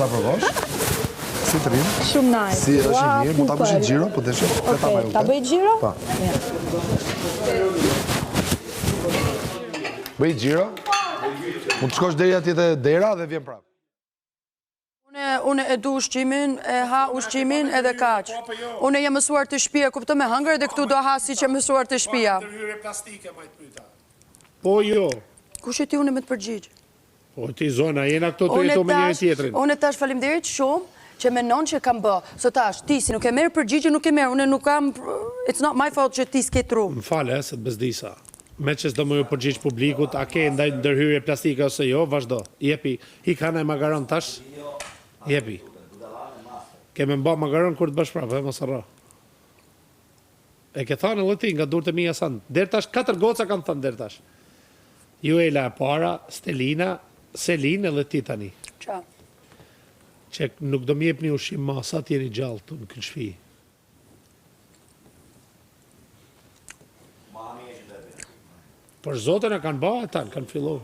ta provosh? Si të rinë? Shumë nice. Si është i mirë, mund ta bësh xhiro, po dëshoj. Okej, ta bëj xhiro? Po. Bëj xhiro? Mund të shkosh deri atje te dera dhe vjen prapë. Unë e du ushqimin, e ha ushqimin edhe kaq. Unë jam mësuar të shtëpia, kupton me hëngër dhe këtu do ha siç e mësuar të shtëpia. Ndërhyrje plastike më të pyeta. Po jo. Kush e ti unë me të përgjigj? Po ti zona jena këto të jetu me njëri tjetrin. Unë tash faleminderit shumë që menon që kam bë. Sot tash ti si nuk e merr përgjigje, nuk e merr. Unë nuk kam it's not my fault që ti s'ke tru. M'fale se të bezdisa. Me që s'do më ju përgjigj publikut, a ke ndaj ndërhyrje plastike ose jo, vazhdo. Jepi, hikana e magaron tash. Jepi. Keme mba magaron kur të bësh prapë, mos harro. E ke thënë edhe ti nga durët e mia san. Deri tash 4 goca kanë thënë deri tash. Juela e para, Stelina, Selin edhe ti tani. Qa? Që nuk do m'jepni ushqim ma, sa t'jeni gjallë të në këtë shpi. Për zotën e kanë ba, ata kanë fillu.